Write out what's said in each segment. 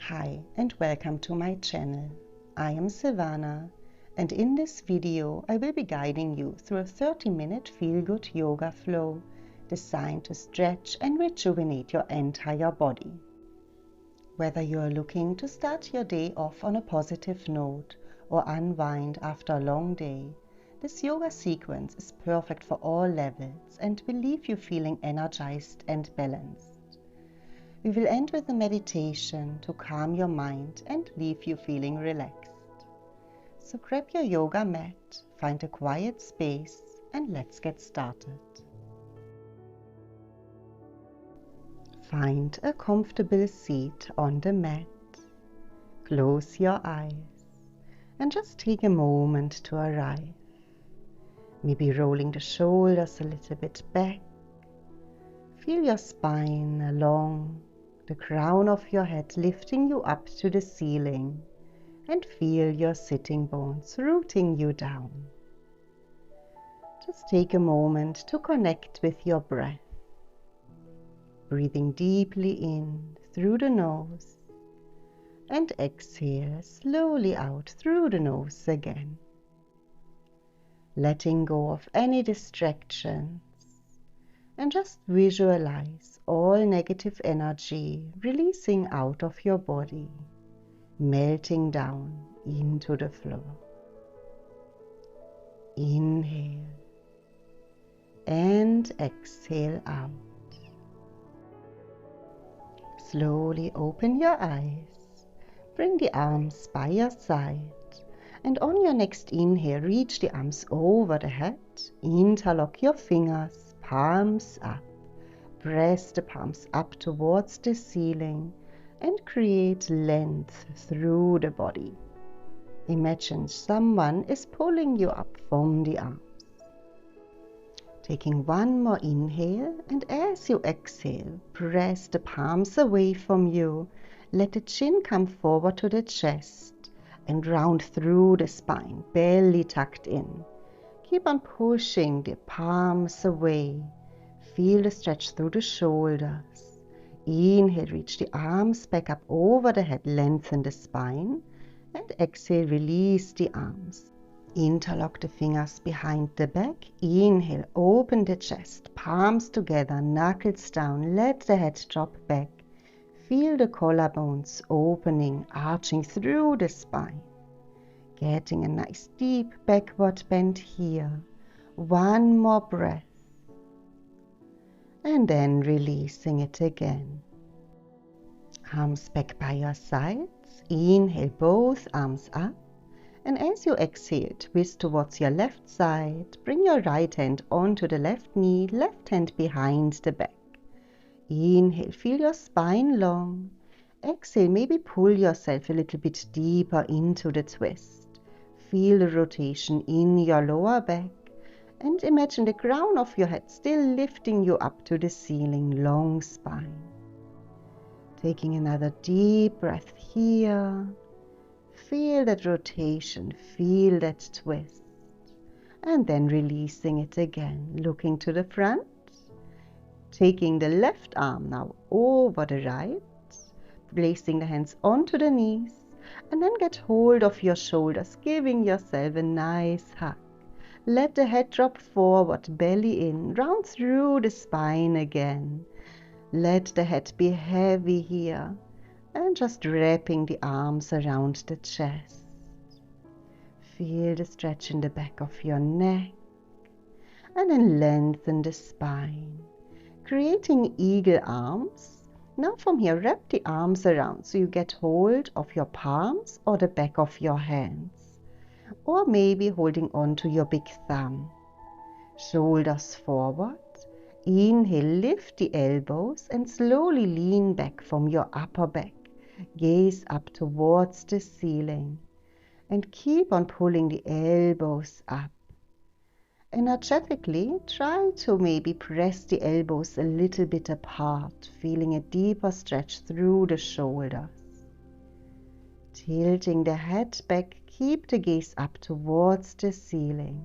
Hi and welcome to my channel. I am Silvana, and in this video I will be guiding you through a 30-minute feel-good yoga flow designed to stretch and rejuvenate your entire body. Whether you are looking to start your day off on a positive note or unwind after a long day, this yoga sequence is perfect for all levels and will leave you feeling energized and balanced. We will end with a meditation to calm your mind and leave you feeling relaxed. So grab your yoga mat, find a quiet space, and let's get started. Find a comfortable seat on the mat. Close your eyes and just take a moment to arrive. Maybe rolling the shoulders a little bit back. Feel your spine along, the crown of your head lifting you up to the ceiling, and feel your sitting bones rooting you down. Just take a moment to connect with your breath. Breathing deeply in through the nose and exhale slowly out through the nose again. Letting go of any distractions. And just visualize all negative energy releasing out of your body, melting down into the floor. Inhale and exhale out. Slowly open your eyes, bring the arms by your side, and on your next inhale, reach the arms over the head, interlock your fingers, palms up, press the palms up towards the ceiling and create length through the body. Imagine someone is pulling you up from the arms. Taking one more inhale, and as you exhale, press the palms away from you, let the chin come forward to the chest and round through the spine, belly tucked in. Keep on pushing the palms away. Feel the stretch through the shoulders. Inhale, reach the arms back up over the head, lengthen the spine. And exhale, release the arms. Interlock the fingers behind the back. Inhale, open the chest, palms together, knuckles down, let the head drop back. Feel the collarbones opening, arching through the spine. Getting a nice deep backward bend here. One more breath. And then releasing it again. Arms back by your sides. Inhale, both arms up. And as you exhale, twist towards your left side. Bring your right hand onto the left knee, left hand behind the back. Inhale, feel your spine long. Exhale, maybe pull yourself a little bit deeper into the twist. Feel the rotation in your lower back and imagine the crown of your head still lifting you up to the ceiling, long spine. Taking another deep breath here. Feel that rotation, feel that twist. And then releasing it again, looking to the front. Taking the left arm now over the right, placing the hands onto the knees. And then get hold of your shoulders, giving yourself a nice hug. Let the head drop forward, belly in, round through the spine again. Let the head be heavy here. And just wrapping the arms around the chest. Feel the stretch in the back of your neck. And then lengthen the spine. Creating eagle arms. Now from here, wrap the arms around so you get hold of your palms or the back of your hands. Or maybe holding on to your big thumb. Shoulders forward. Inhale, lift the elbows and slowly lean back from your upper back. Gaze up towards the ceiling. And keep on pulling the elbows up. Energetically, try to maybe press the elbows a little bit apart, feeling a deeper stretch through the shoulders. Tilting the head back, keep the gaze up towards the ceiling.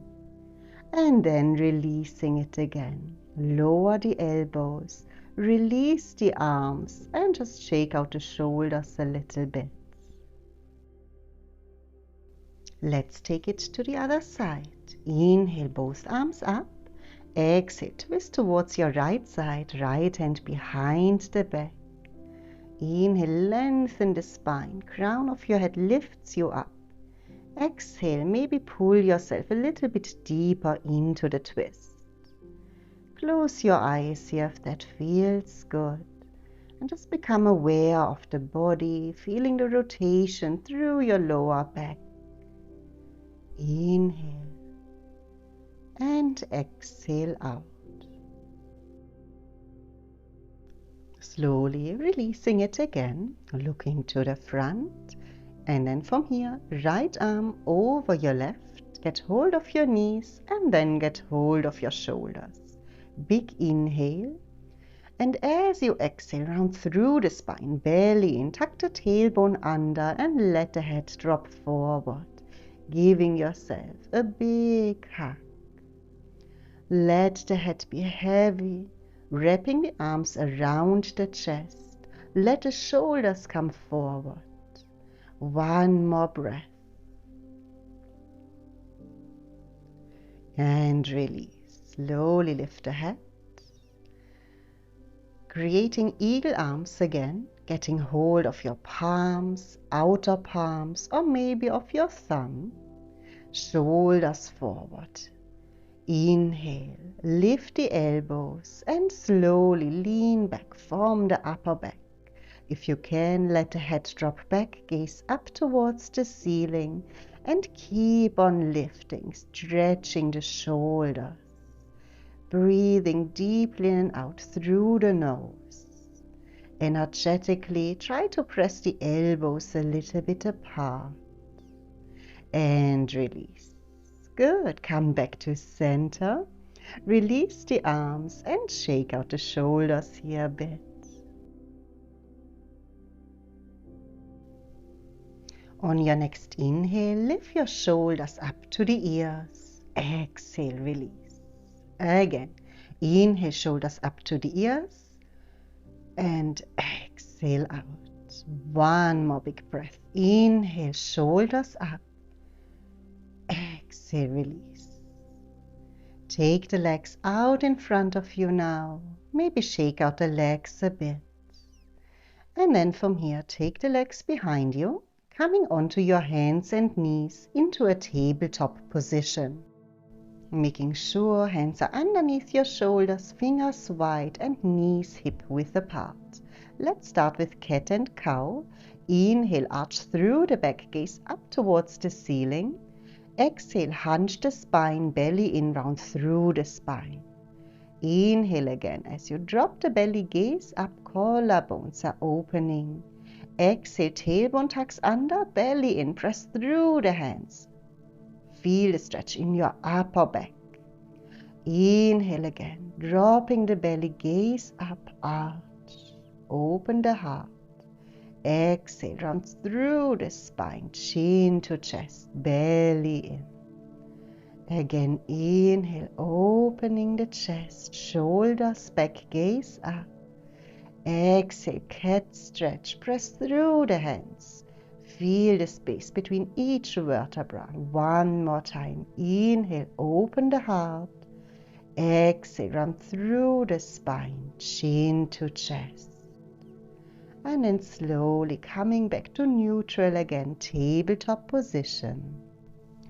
And then releasing it again. Lower the elbows, Release the arms and just shake out the shoulders a little bit. Let's take it to the other side. Inhale, both arms up. Exhale, twist towards your right side, right hand behind the back. Inhale, lengthen the spine, crown of your head lifts you up. Exhale, maybe pull yourself a little bit deeper into the twist. Close your eyes here if that feels good. And just become aware of the body, feeling the rotation through your lower back. Inhale and exhale out. Slowly releasing it again, looking to the front, and then from here, right arm over your left, get hold of your knees and then get hold of your shoulders. Big inhale, and as you exhale, round through the spine, belly in, tuck the tailbone under and let the head drop forward, giving yourself a big hug. Let the head be heavy, wrapping the arms around the chest. Let the shoulders come forward. One more breath. And release. Slowly lift the head. Creating eagle arms again, getting hold of your palms, outer palms, or maybe of your thumb. Shoulders forward. Inhale, lift the elbows and slowly lean back from the upper back. If you can, let the head drop back, gaze up towards the ceiling and keep on lifting, stretching the shoulders. Breathing deeply in and out through the nose. Energetically, try to press the elbows a little bit apart. And release. Good. Come back to center. Release the arms and shake out the shoulders here a bit. On your next inhale, lift your shoulders up to the ears. Exhale, release. Again. Inhale, shoulders up to the ears. And exhale out. One more big breath. Inhale, shoulders up. Exhale, release. Take the legs out in front of you now. Maybe shake out the legs a bit. And then from here, take the legs behind you, coming onto your hands and knees into a tabletop position. Making sure hands are underneath your shoulders, fingers wide and knees hip-width apart. Let's start with cat and cow. Inhale, arch through the back, gaze up towards the ceiling. Exhale, hunch the spine, belly in, round through the spine. Inhale again. As you drop the belly, gaze up, collarbones are opening. Exhale, tailbone tucks under, belly in, press through the hands. Feel the stretch in your upper back. Inhale again, dropping the belly, gaze up, arch, open the heart. Exhale, round through the spine, chin to chest, belly in. Again, inhale, opening the chest, shoulders back, gaze up. Exhale, cat stretch, press through the hands. Feel the space between each vertebra. One more time. Inhale, open the heart. Exhale, run through the spine, chin to chest. And then slowly coming back to neutral again, tabletop position.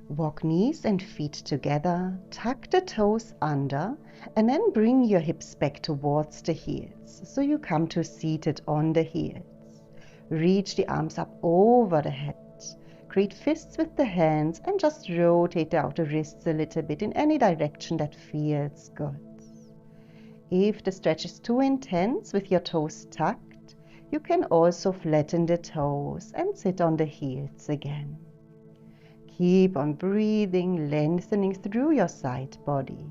Walk knees and feet together, tuck the toes under, and then bring your hips back towards the heels. So you come to seated on the heels. Reach the arms up over the head. Create fists with the hands and just rotate out the wrists a little bit in any direction that feels good. If the stretch is too intense with your toes tucked, you can also flatten the toes and sit on the heels again. Keep on breathing, lengthening through your side body.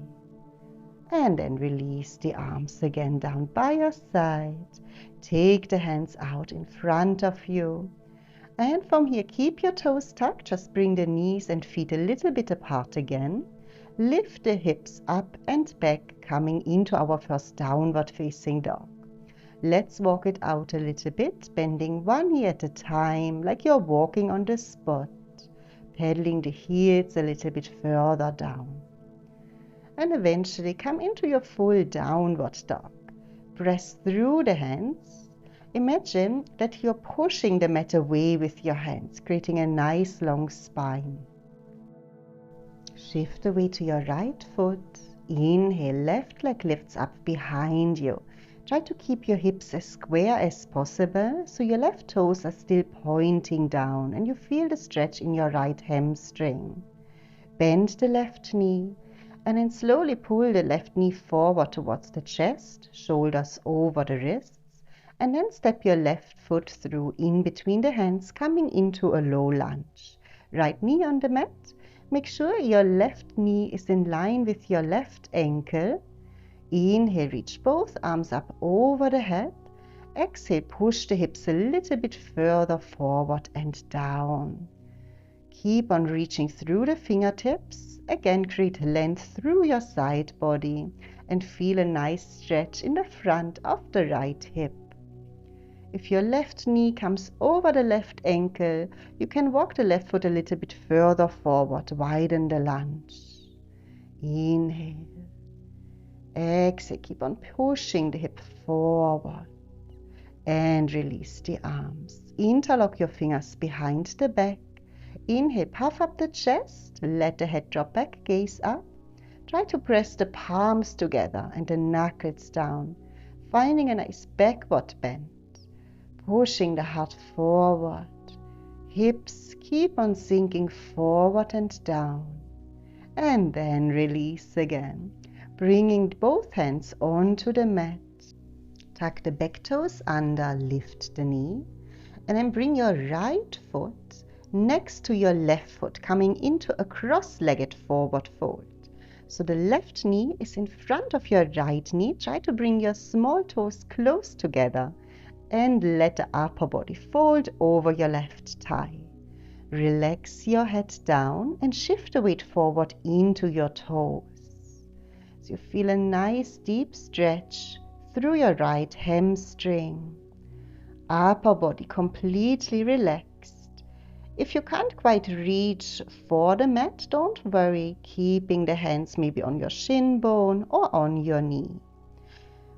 And then release the arms again down by your side. Take the hands out in front of you. And from here, keep your toes tucked. Just bring the knees and feet a little bit apart again. Lift the hips up and back, coming into our first downward facing dog. Let's walk it out a little bit, bending one knee at a time, like you're walking on the spot, pedaling the heels a little bit further down. And eventually come into your full downward dog. Press through the hands. Imagine that you're pushing the mat away with your hands, creating a nice long spine. Shift the weight to your right foot. Inhale, left leg lifts up behind you. Try to keep your hips as square as possible, so your left toes are still pointing down and you feel the stretch in your right hamstring. Bend the left knee and then slowly pull the left knee forward towards the chest, shoulders over the wrists, and then step your left foot through in between the hands, coming into a low lunge. Right knee on the mat. Make sure your left knee is in line with your left ankle. Inhale, reach both arms up over the head. Exhale, push the hips a little bit further forward and down. Keep on reaching through the fingertips. Again, create length through your side body and feel a nice stretch in the front of the right hip. If your left knee comes over the left ankle, you can walk the left foot a little bit further forward, widen the lunge. Inhale. Exhale, keep on pushing the hip forward. And release the arms. Interlock your fingers behind the back. Inhale, puff up the chest, let the head drop back, gaze up. Try to press the palms together and the knuckles down, finding a nice backward bend. Pushing the heart forward. Hips keep on sinking forward and down. And then release again, bringing both hands onto the mat. Tuck the back toes under, lift the knee, and then bring your right foot next to your left foot, coming into a cross-legged forward fold. So the left knee is in front of your right knee. Try to bring your small toes close together and let the upper body fold over your left thigh. Relax your head down and shift the weight forward into your toes. So you feel a nice deep stretch through your right hamstring. Upper body completely relaxed. If you can't quite reach for the mat, don't worry, keeping the hands maybe on your shin bone or on your knee.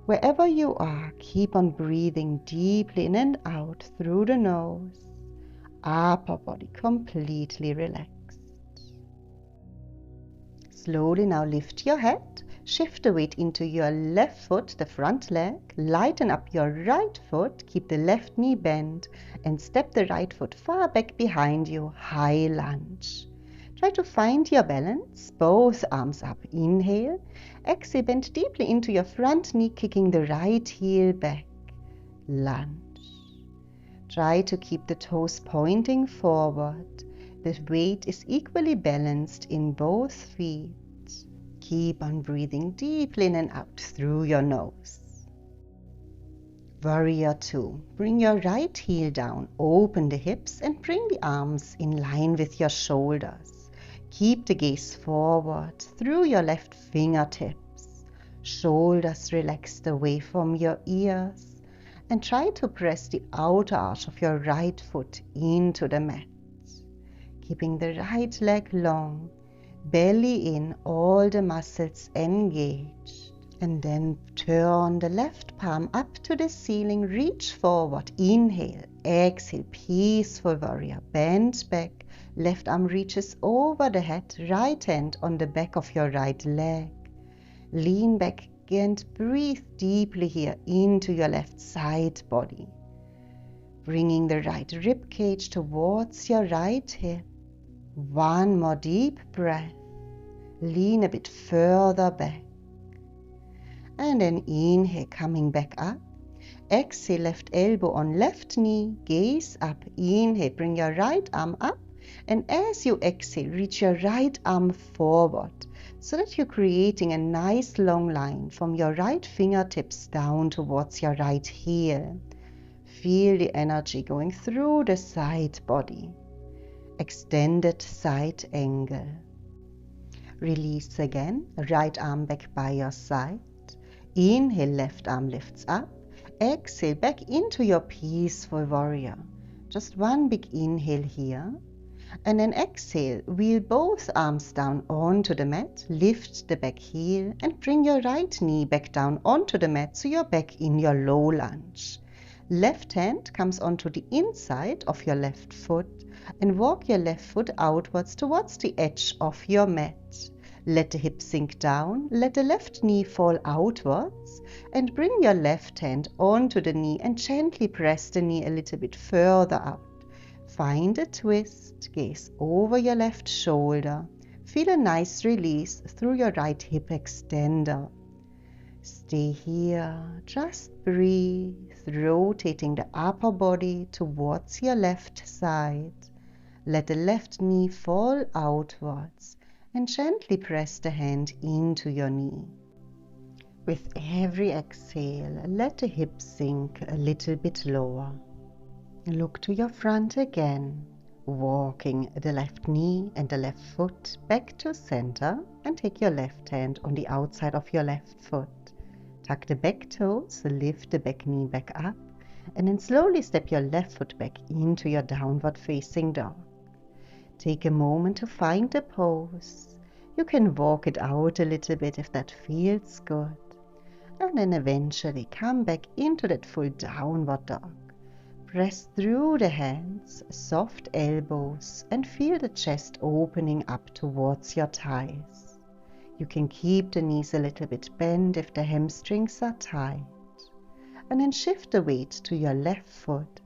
Wherever you are, keep on breathing deeply in and out through the nose. Upper body completely relaxed. Slowly now lift your head. Shift the weight into your left foot, the front leg. Lighten up your right foot. Keep the left knee bent and step the right foot far back behind you. High lunge. Try to find your balance. Both arms up. Inhale. Exhale, bend deeply into your front knee, kicking the right heel back. Lunge. Try to keep the toes pointing forward. The weight is equally balanced in both feet. Keep on breathing deeply in and out through your nose. Warrior 2. Bring your right heel down, open the hips and bring the arms in line with your shoulders. Keep the gaze forward through your left fingertips. Shoulders relaxed away from your ears and try to press the outer arch of your right foot into the mat. Keeping the right leg long. Belly in, all the muscles engaged. And then turn the left palm up to the ceiling, reach forward, inhale, exhale, peaceful warrior, bend back, left arm reaches over the head, right hand on the back of your right leg. Lean back and breathe deeply here into your left side body. Bringing the right rib cage towards your right hip. One more deep breath. Lean a bit further back. And then inhale, coming back up. Exhale, left elbow on left knee, gaze up. Inhale, bring your right arm up. And as you exhale, reach your right arm forward so that you're creating a nice long line from your right fingertips down towards your right heel. Feel the energy going through the side body. Extended side angle. Release again, right arm back by your side. Inhale, left arm lifts up. Exhale back into your peaceful warrior. Just one big inhale here. And then exhale, wheel both arms down onto the mat, lift the back heel and bring your right knee back down onto the mat so you're back in your low lunge. Left hand comes onto the inside of your left foot and walk your left foot outwards towards the edge of your mat. Let the hip sink down, let the left knee fall outwards and bring your left hand onto the knee and gently press the knee a little bit further out. Find a twist, gaze over your left shoulder, feel a nice release through your right hip extender. Stay here, just breathe, rotating the upper body towards your left side. Let the left knee fall outwards and gently press the hand into your knee. With every exhale, let the hips sink a little bit lower. Look to your front again, walking the left knee and the left foot back to center and take your left hand on the outside of your left foot. Tuck the back toes, lift the back knee back up, and then slowly step your left foot back into your downward facing dog. Take a moment to find the pose. You can walk it out a little bit if that feels good. And then eventually come back into that full downward dog. Press through the hands, soft elbows, and feel the chest opening up towards your thighs. You can keep the knees a little bit bent if the hamstrings are tight. And then shift the weight to your left foot.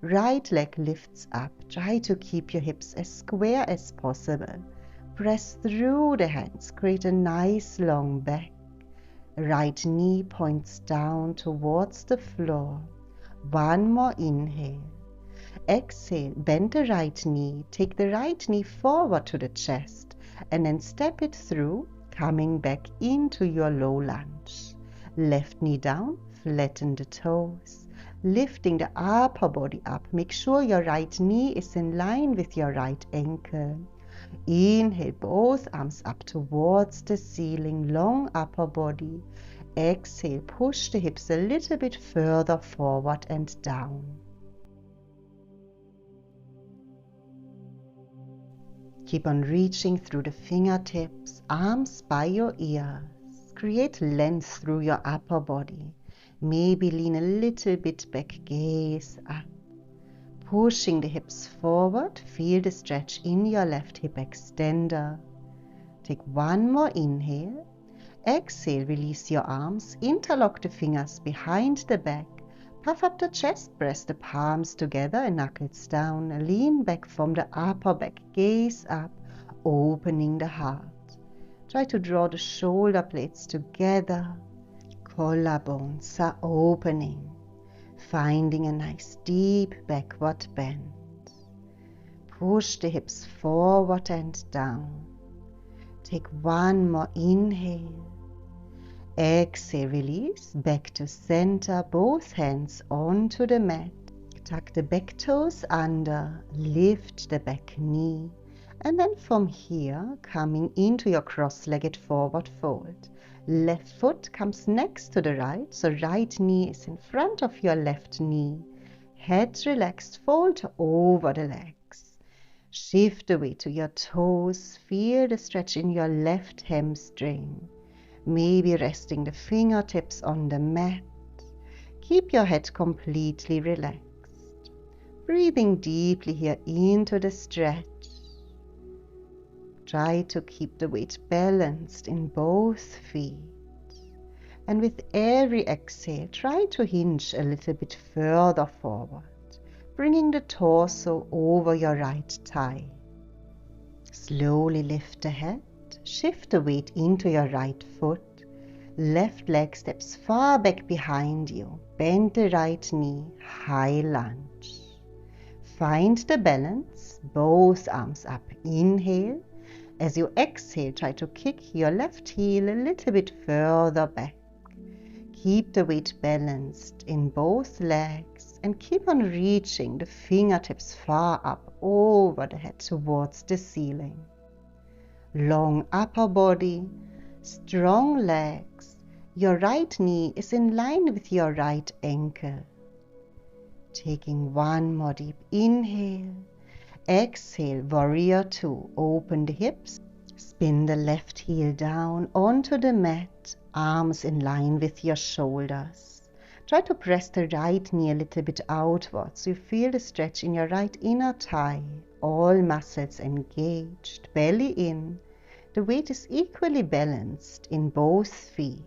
Right leg lifts up. Try to keep your hips as square as possible. Press through the hands. Create a nice long back. Right knee points down towards the floor. One more inhale. Exhale, bend the right knee. Take the right knee forward to the chest and then step it through, coming back into your low lunge. Left knee down, flatten the toes. Lifting the upper body up. Make sure your right knee is in line with your right ankle. Inhale, both arms up towards the ceiling, long upper body. Exhale, push the hips a little bit further forward and down. Keep on reaching through the fingertips, arms by your ears. Create length through your upper body. Maybe lean a little bit back, gaze up. Pushing the hips forward, feel the stretch in your left hip extender. Take one more inhale. Exhale, release your arms, interlock the fingers behind the back. Puff up the chest, press the palms together and knuckles down. Lean back from the upper back, gaze up, opening the heart. Try to draw the shoulder blades together. Collarbones are opening. Finding a nice deep backward bend. Push the hips forward and down. Take one more inhale. Exhale, release, back to center, both hands onto the mat. Tuck the back toes under, lift the back knee, and then from here, coming into your cross-legged forward fold. Left foot comes next to the right, so right knee is in front of your left knee. Head relaxed, fold over the legs. Shift the weight to your toes, feel the stretch in your left hamstring. Maybe resting the fingertips on the mat. Keep your head completely relaxed. Breathing deeply here into the stretch. Try to keep the weight balanced in both feet. And with every exhale, try to hinge a little bit further forward, bringing the torso over your right thigh. Slowly lift the head, shift the weight into your right foot. Left leg steps far back behind you. Bend the right knee, high lunge. Find the balance, both arms up. Inhale. As you exhale, try to kick your left heel a little bit further back. Keep the weight balanced in both legs and keep on reaching the fingertips far up over the head towards the ceiling. Long upper body, strong legs. Your right knee is in line with your right ankle. Taking one more deep inhale. Exhale, warrior two. Open the hips. Spin the left heel down onto the mat, arms in line with your shoulders. Try to press the right knee a little bit outwards. You feel the stretch in your right inner thigh. All muscles engaged, belly in. The weight is equally balanced in both feet.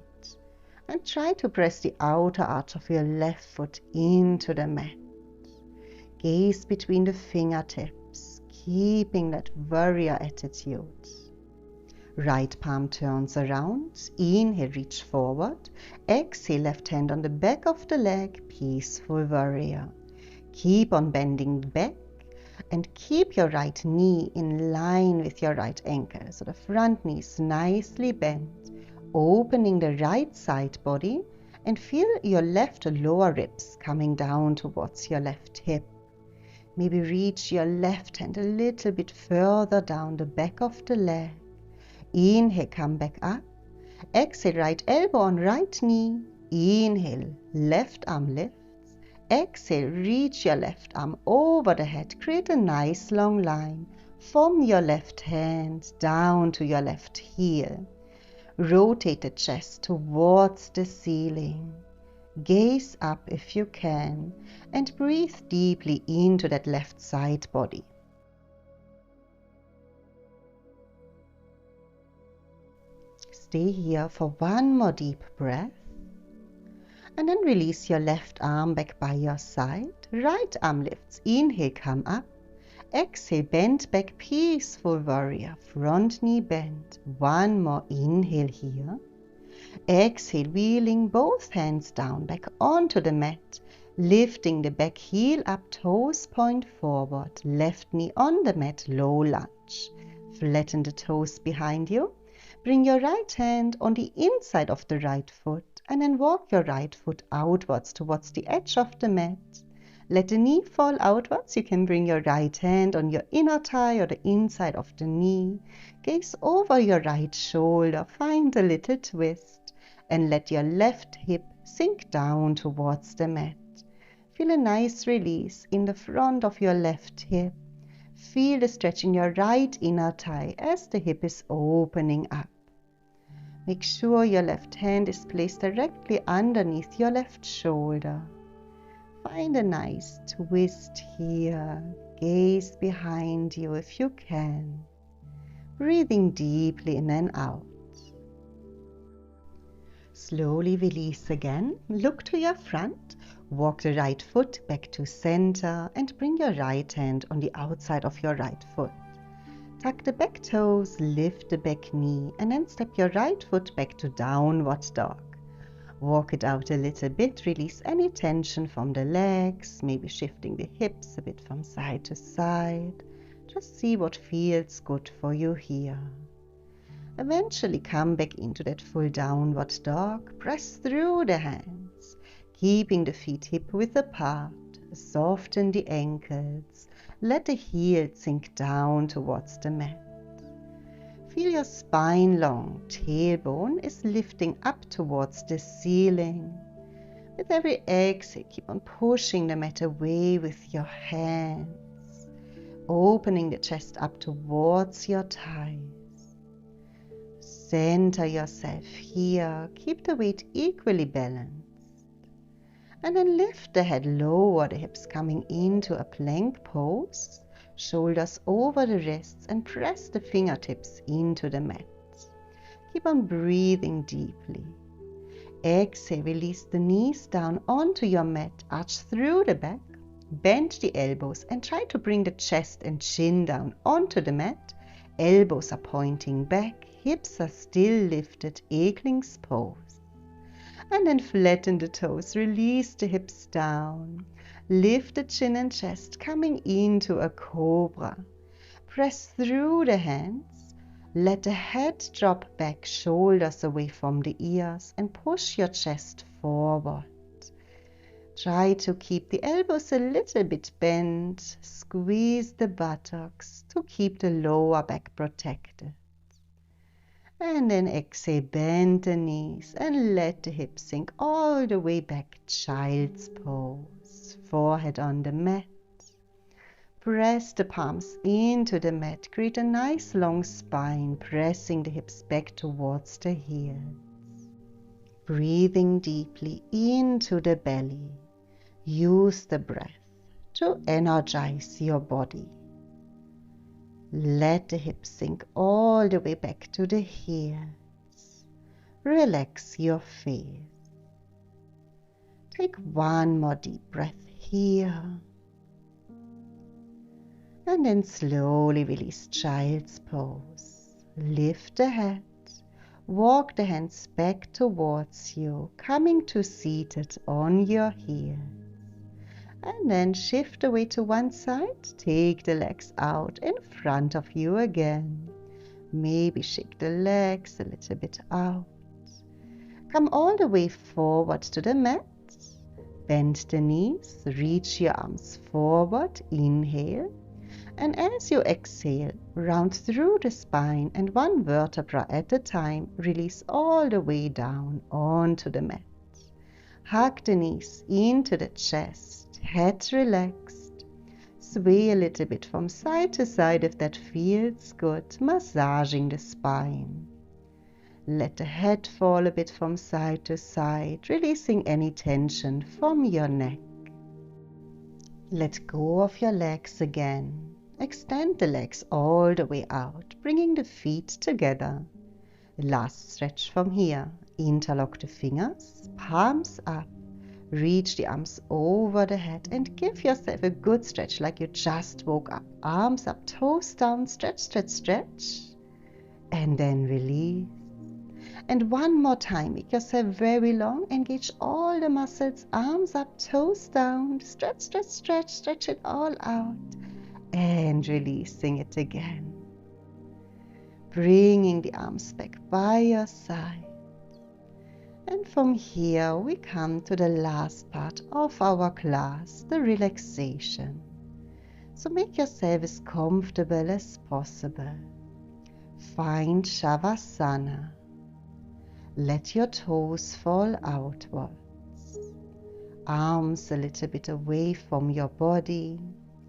And try to press the outer arch of your left foot into the mat. Gaze between the fingertips, keeping that warrior attitude. Right palm turns around. Inhale, reach forward. Exhale, left hand on the back of the leg, peaceful warrior. Keep on bending back and keep your right knee in line with your right ankle. So the front knee is nicely bent, opening the right side body and feel your left lower ribs coming down towards your left hip. Maybe reach your left hand a little bit further down the back of the leg. Inhale, come back up. Exhale, right elbow on right knee. Inhale, left arm lifts. Exhale, reach your left arm over the head. Create a nice long line from your left hand down to your left heel. Rotate the chest towards the ceiling. Gaze up if you can and breathe deeply into that left side body. Stay here for one more deep breath and then release your left arm back by your side. Right arm lifts. Inhale, come up. Exhale, bend back, peaceful warrior. Front knee bent. One more inhale here. Exhale, wheeling both hands down back onto the mat. Lifting the back heel up, toes point forward. Left knee on the mat, low lunge. Flatten the toes behind you. Bring your right hand on the inside of the right foot and then walk your right foot outwards towards the edge of the mat. Let the knee fall outwards. You can bring your right hand on your inner thigh or the inside of the knee. Gaze over your right shoulder. Find a little twist and let your left hip sink down towards the mat. Feel a nice release in the front of your left hip. Feel the stretch in your right inner thigh as the hip is opening up. Make sure your left hand is placed directly underneath your left shoulder. Find a nice twist here. Gaze behind you if you can. Breathing deeply in and out. Slowly release again. Look to your front. Walk the right foot back to center and bring your right hand on the outside of your right foot. Tuck the back toes, lift the back knee, and then step your right foot back to downward dog. Walk it out a little bit, release any tension from the legs, maybe shifting the hips a bit from side to side. Just see what feels good for you here. Eventually come back into that full downward dog. Press through the hands, keeping the feet hip width apart. Soften the ankles. Let the heels sink down towards the mat. Feel your spine long. Tailbone is lifting up towards the ceiling. With every exhale, keep on pushing the mat away with your hands. Opening the chest up towards your thighs. Center yourself here. Keep the weight equally balanced. And then lift the head, lower the hips, coming into a plank pose. Shoulders over the wrists and press the fingertips into the mat. Keep on breathing deeply. Exhale, release the knees down onto your mat. Arch through the back. Bend the elbows and try to bring the chest and chin down onto the mat. Elbows are pointing back. Hips are still lifted, Ekling's pose. And then flatten the toes, release the hips down. Lift the chin and chest, coming into a cobra. Press through the hands. Let the head drop back, shoulders away from the ears, and push your chest forward. Try to keep the elbows a little bit bent. Squeeze the buttocks to keep the lower back protected. And then exhale, bend the knees and let the hips sink all the way back, child's pose. Forehead on the mat. Press the palms into the mat. Create a nice long spine, pressing the hips back towards the heels. Breathing deeply into the belly. Use the breath to energize your body. Let the hips sink all the way back to the heels. Relax your face. Take one more deep breath here. And then slowly release child's pose. Lift the head. Walk the hands back towards you, coming to seated on your heels. And then shift the weight to one side. Take the legs out in front of you again. Maybe shake the legs a little bit out. Come all the way forward to the mat. Bend the knees, reach your arms forward, inhale. And as you exhale, round through the spine and one vertebra at a time, release all the way down onto the mat. Hug the knees into the chest, head relaxed. Sway a little bit from side to side if that feels good, massaging the spine. Let the head fall a bit from side to side, releasing any tension from your neck. Let go of your legs again. Extend the legs all the way out, bringing the feet together. Last stretch from here. Interlock the fingers, palms up. Reach the arms over the head and give yourself a good stretch like you just woke up. Arms up, toes down, stretch, stretch, stretch. And then release. And one more time, make yourself very long. Engage all the muscles, arms up, toes down. Stretch, stretch, stretch, stretch it all out. And releasing it again. Bringing the arms back by your side. And from here we come to the last part of our class, the relaxation. So make yourself as comfortable as possible. Find Shavasana. Let your toes fall outwards. Arms a little bit away from your body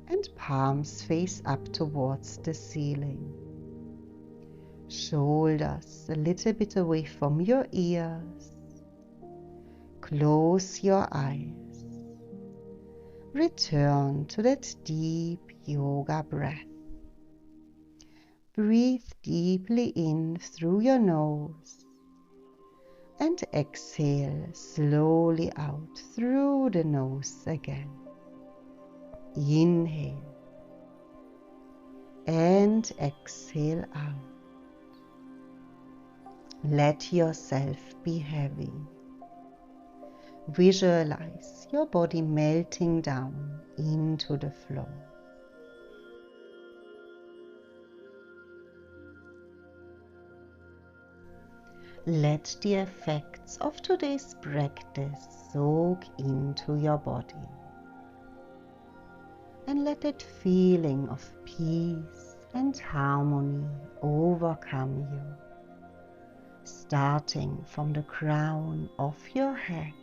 and palms face up towards the ceiling. Shoulders a little bit away from your ears. Close your eyes. Return to that deep yoga breath. Breathe deeply in through your nose and exhale slowly out through the nose again. Inhale and exhale out. Let yourself be heavy. Visualize your body melting down into the floor. Let the effects of today's practice soak into your body. And let that feeling of peace and harmony overcome you, starting from the crown of your head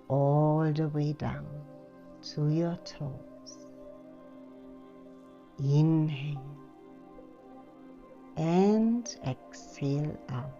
all the way down to your toes. Inhale and exhale out.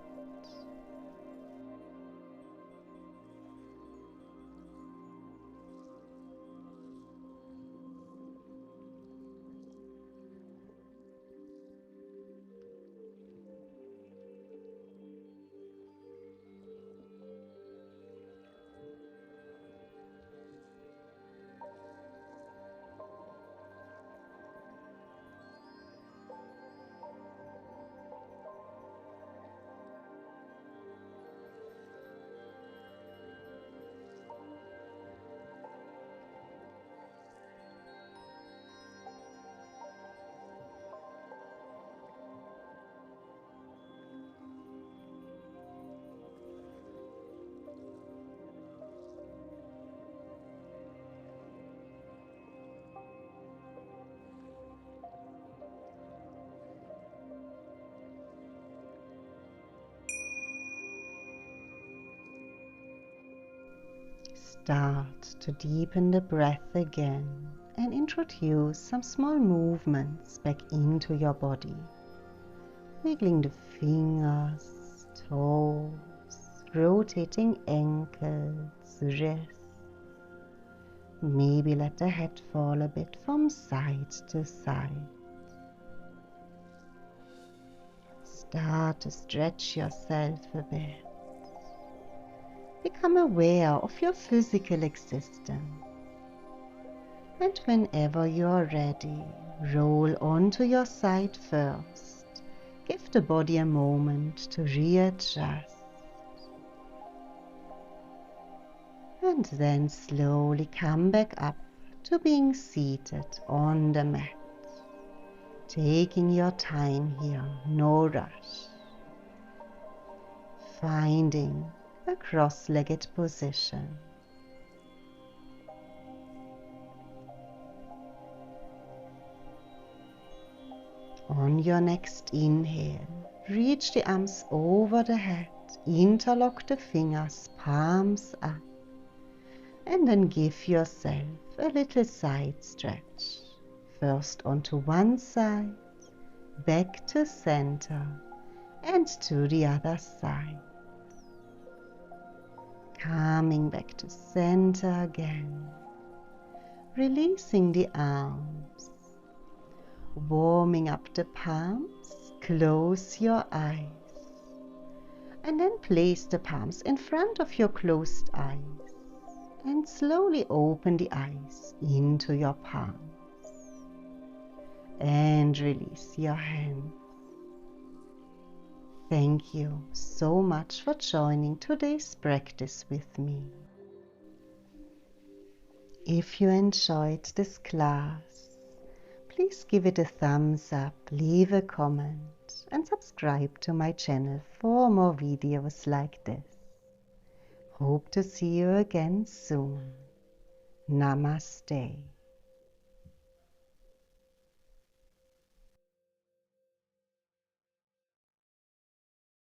Start to deepen the breath again and introduce some small movements back into your body. Wiggling the fingers, toes, rotating ankles, wrists. Maybe let the head fall a bit from side to side. Start to stretch yourself a bit. Become aware of your physical existence. And whenever you are ready, roll onto your side first. Give the body a moment to readjust. And then slowly come back up to being seated on the mat. Taking your time here, no rush. Finding a cross-legged position. On your next inhale, reach the arms over the head, interlock the fingers, palms up, and then give yourself a little side stretch. First onto one side, back to center, and to the other side. Coming back to center again, releasing the arms, warming up the palms, close your eyes, and then place the palms in front of your closed eyes, and slowly open the eyes into your palms, and release your hands. Thank you so much for joining today's practice with me. If you enjoyed this class, please give it a thumbs up, leave a comment, and subscribe to my channel for more videos like this. Hope to see you again soon. Namaste.